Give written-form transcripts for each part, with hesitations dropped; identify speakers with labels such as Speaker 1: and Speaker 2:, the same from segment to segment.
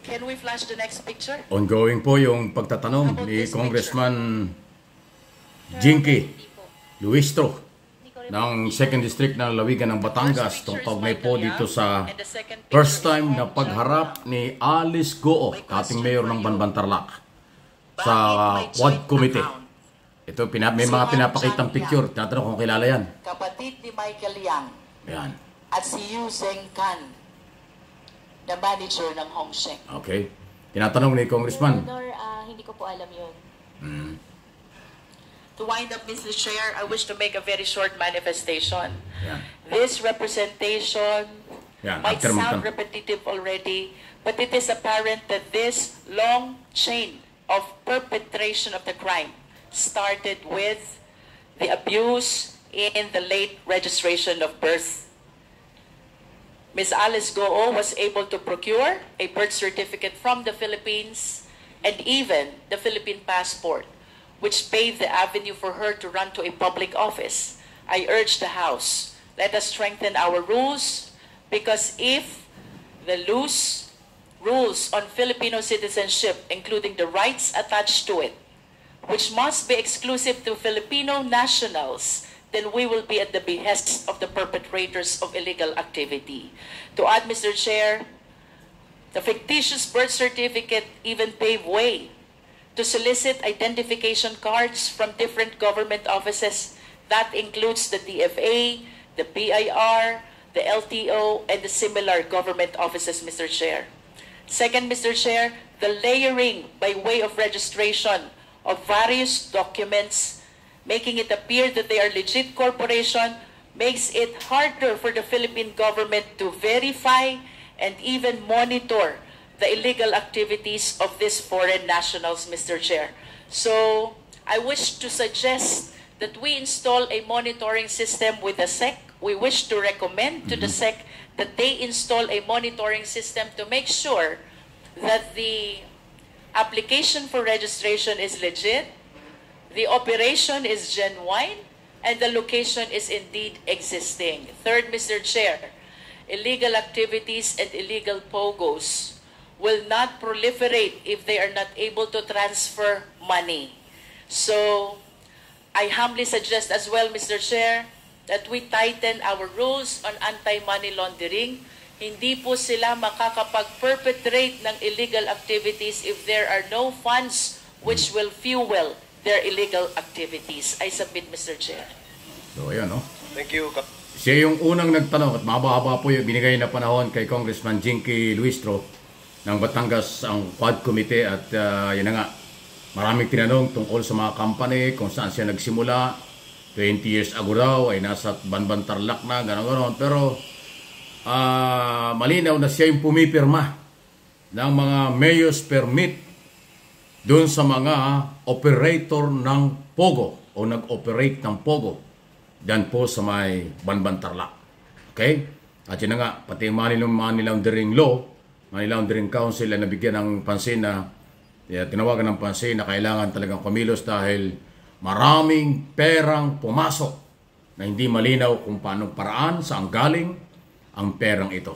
Speaker 1: Can we flash the next picture?
Speaker 2: Ongoing po yung pagtatanong ni Congressman Jinky Luistro ng 2nd District ng Lawigan ng Batangas tungkol po dito sa first time na pagharap ni Alice Goo, dating mayor ng Banbantarlac, sa Quad Committee. Ito, may mga pinapakitang picture. Tinatanong kung kilala yan.
Speaker 1: Kapatid ni Michael Yang.
Speaker 2: Yan.
Speaker 1: At si Yu Zeng Kan, na manager ng Hong Sheng.
Speaker 2: Okay. Tinatanong ni Congressman.
Speaker 3: Hindi ko po alam yun.
Speaker 1: To wind up, Mr. Chair, I wish to make a very short manifestation.
Speaker 2: Yan.
Speaker 1: This representation might
Speaker 2: after
Speaker 1: sound repetitive already, but it is apparent that this long chain of perpetration of the crime started with the abuse in the late registration of birth. Ms. Alice Goo was able to procure a birth certificate from the Philippines and even the Philippine passport, which paved the avenue for her to run to a public office. I urge the House, let us strengthen our rules, because if the loose rules on Filipino citizenship, including the rights attached to it, which must be exclusive to Filipino nationals, then we will be at the behest of the perpetrators of illegal activity. To add, Mr. Chair, the fictitious birth certificate even paved way to solicit identification cards from different government offices. That includes the DFA, the BIR, the LTO, and the similar government offices, Mr. Chair. Second, Mr. Chair, the layering by way of registration of various documents, making it appear that they are legit corporation, makes it harder for the Philippine government to verify and even monitor the illegal activities of these foreign nationals, Mr. Chair. So, I wish to suggest that we install a monitoring system with the SEC. We wish to recommend to the SEC that they install a monitoring system to make sure that the application for registration is legit, the operation is genuine, and the location is indeed existing. Third, Mr. Chair, illegal activities and illegal POGOs will not proliferate if they are not able to transfer money. So, I humbly suggest as well, Mr. Chair, that we tighten our rules on anti-money laundering. Hindi po sila makakapag-perpetrate ng illegal activities if there are no funds which will fuel their illegal activities. I submit, Mr. Chair.
Speaker 2: So, ayan, no?
Speaker 4: Thank you.
Speaker 2: Siya yung unang nagtanong at mahaba-haba po yung binigay na panahon kay Congressman Jinky Luistro ng Batangas ang Quad Committee at yun na nga, maraming tinanong tungkol sa mga company, kung saan siya nagsimula. 20 years ago raw ay nasa Banbantarlac na, gano'n-gano'n. Pero malinaw na siya yung pumipirma ng mga mayor's permit doon sa mga operator ng POGO o nag-operate ng POGO dyan po sa may Banbantarlac. Okay? At yun na nga, pati yung money laundering law, money laundering council ay nabigyan ng pansin na tinawagan ng pansin na kailangan talagang kumilos dahil maraming perang pumasok na hindi malinaw kung paano paraan, saan galing ang perang ito.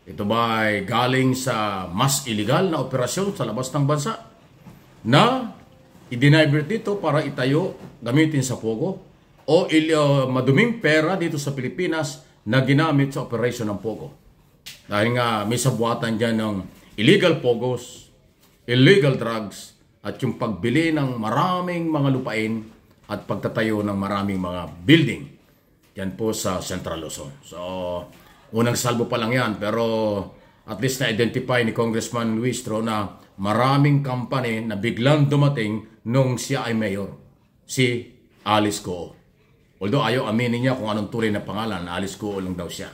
Speaker 2: Ito ba ay galing sa mas illegal na operasyon sa labas ng bansa na i-divert dito para itayo, gamitin sa POGO, o maduming pera dito sa Pilipinas na ginamit sa operasyon ng POGO. Dahil nga may sabuatan dyan ng illegal POGOs, illegal drugs, at yung pagbili ng maraming mga lupain at pagtatayo ng maraming mga building. Yan po sa Central Luzon. So, unang salbo pa lang yan, pero at least na-identify ni Congressman Luistro na maraming company na biglang dumating nung siya ay mayor, si Alice Goo. Although ayaw aminin niya kung anong tunay na pangalan, Alice Goo lang daw siya.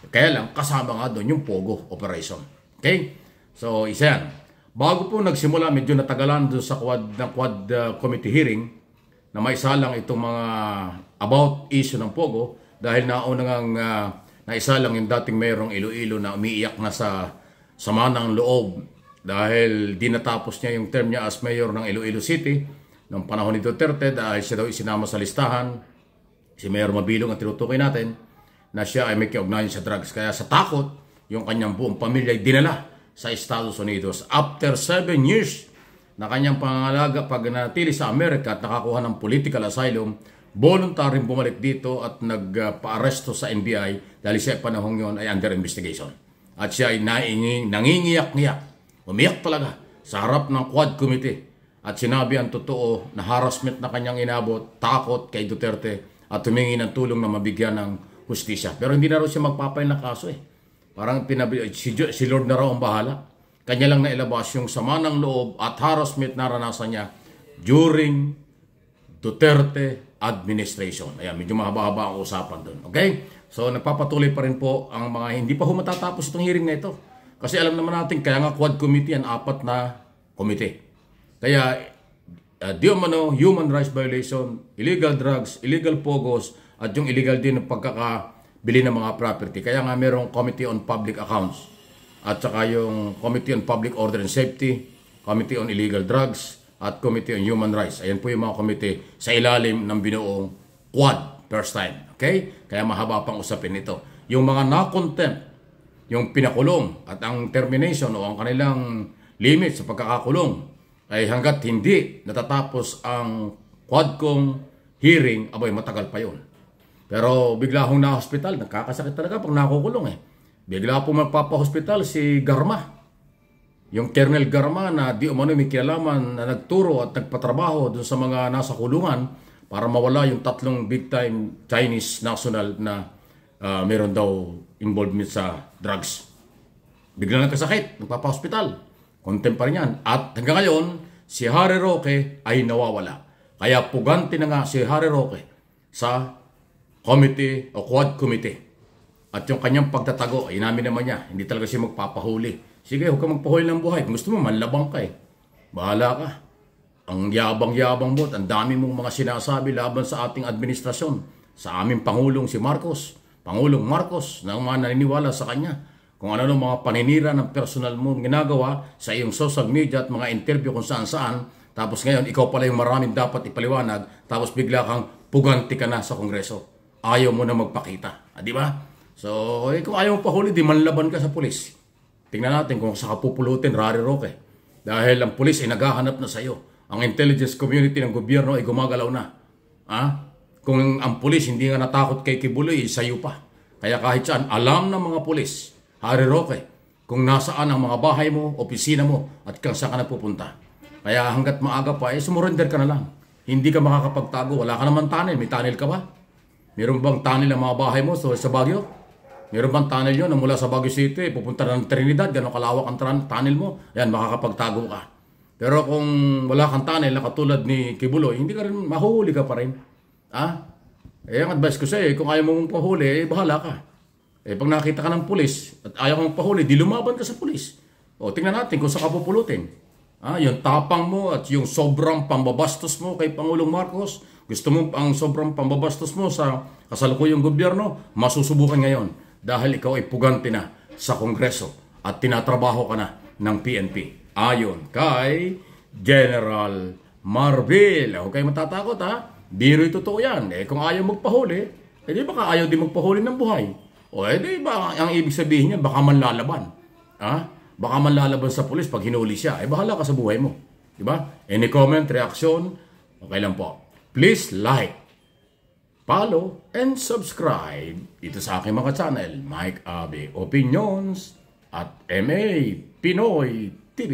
Speaker 2: Kaya lang, kasama nga doon yung POGO operation. Okay? So, isa yan. Bago po nagsimula, medyo natagalan doon sa Quad Committee hearing na maisalang itong mga about issue ng POGO dahil naunang naisalang yung dating mayroong Iloilo na umiiyak na sa sama ng loob dahil di natapos niya yung term niya as mayor ng Iloilo City noong panahon ni Duterte dahil siya daw isinama sa listahan. Si Mayor Mabilong ang tinutukoy natin na siya ay may kaugnayan sa drugs. Kaya sa takot, yung kanyang buong pamilya ay dinala sa Estados Unidos. After 7 years na kanyang pangangalaga pag nanatili sa Amerika at nakakuha ng political asylum, voluntaryong bumalik dito at nagpa-aresto sa NBI dahil siya panahong yon ay under investigation. At siya ay nangingiyak-ngiyak, umiyak talaga sa harap ng Quad Committee at sinabi ang totoo na harassment na kanyang inabot, takot kay Duterte at humingi ng tulong na mabigyan ng hustisya. Pero hindi na raw siya magpapail na kaso eh. Parang si Lord na raw ang bahala. Kanya lang nailabas yung sama ng loob at harassment na naranasan niya during Duterte administration. Ayan, medyo mahaba-haba ang usapan doon. Okay? So, nagpapatuloy pa rin po ang mga hindi pa matatapos itong hearing na ito. Kasi alam naman natin, kaya nga Quad Committee yan, 4 na komite. Kaya, di umano, human rights violation, illegal drugs, illegal pogos, at yung illegal din ng pagkakabili ng mga property. Kaya nga merong Committee on Public Accounts at saka yung Committee on Public Order and Safety, Committee on Illegal Drugs, at Committee on Human Rights. Ayan po yung mga komite sa ilalim ng binuong Quad first time. Okay? Kaya mahaba pang usapin ito. Yung mga na-contempt, yung pinakulong at ang termination o ang kanilang limit sa pagkakakulong ay hanggat hindi natatapos ang Quadcom hearing, abay matagal pa yun. Pero bigla hong na-hospital, nakakasakit talaga pag nakukulong eh. Bigla po magpapa-hospital si Garma. Yung Colonel Garma na di umano may kinalaman na nagturo at nagpatrabaho dun sa mga nasa kulungan para mawala yung 3 big-time Chinese national na meron daw involvement sa drugs. Bigla nagkasakit, magpapa-hospital. Contempt pa rin yan. At hanggang ngayon, si Harry Roque ay nawawala. Kaya puganti na nga si Harry Roque sa committee o Quad Committee. At yung kanyang pagtatago, ay namin naman niya. Hindi talaga siya magpapahuli. Sige, huwag ka magpahuli ng buhay. Kung gusto mo, manlabang ka eh. Bahala ka. Ang yabang-yabang mo at ang dami mong mga sinasabi laban sa ating administrasyon. Sa aming Pangulong si Marcos. Pangulong Marcos na mga naniniwala sa kanya. Kung ano mga paninira ng personal mo ginagawa sa iyong social media at mga interview kung saan-saan. Tapos ngayon, ikaw pala yung maraming dapat ipaliwanag. Tapos bigla kang puganti ka na sa Kongreso. Ayaw mo na magpakita. Di ba? So, kung ayaw mo pahuli, di manlaban ka sa pulis. Tingnan natin kung sa kapupulutin, Harry Roque. Dahil ang pulis ay naghahanap na sa iyo. Ang intelligence community ng gobyerno ay gumagalaw na. Kung ang pulis hindi nga natakot kay Kibuloy, sa'yo pa. Kaya kahit saan, alam ng mga pulis, Harry Roque, kung nasaan ang mga bahay mo, opisina mo, at kung saan ka napupunta. Kaya hanggat maaga pa, sumurrender ka na lang. Hindi ka makakapagtago. Wala ka naman tunnel. May tunnel ka ba? Meron bang tunnel ang mga bahay mo sa Baguio? Meron bang tunnel yun na mula sa Baguio City, pupunta ng Trinidad, gano'ng kalawak ang tunnel mo? Yan, makakapagtago ka. Pero kung wala kang tunnel na katulad ni Kibuloy, hindi ka rin, mahuhuli ka pa rin. Ang advice ko sa'yo, kung ayaw mong pahuli, bahala ka. Pag nakita ka ng pulis at ayaw mong pahuli, di lumaban ka sa pulis. Tingnan natin kung saan ka pupulutin. Yung tapang mo at yung sobrang pambabastos mo kay Pangulong Marcos, gusto mo ang sobrang pambabastos mo sa kasalukuyang gobyerno, masusubukan ngayon dahil ikaw ay puganti na sa Kongreso at tinatrabaho ka na ng PNP. Ayon kay General Marbil. Huwag kayo matatakot Biro'y totoo yan. Kung ayaw magpahuli, di baka ayaw din magpahuli ng buhay. Di ba ang ibig sabihin niya, baka manlalaban. Baka manlalaban sa pulis pag hinuli siya. Bahala ka sa buhay mo. Diba? Any comment, reaction, okay lang po. Please like, follow, and subscribe dito sa aking mga channel, Mike Abe Opinions at MA Pinoy TV.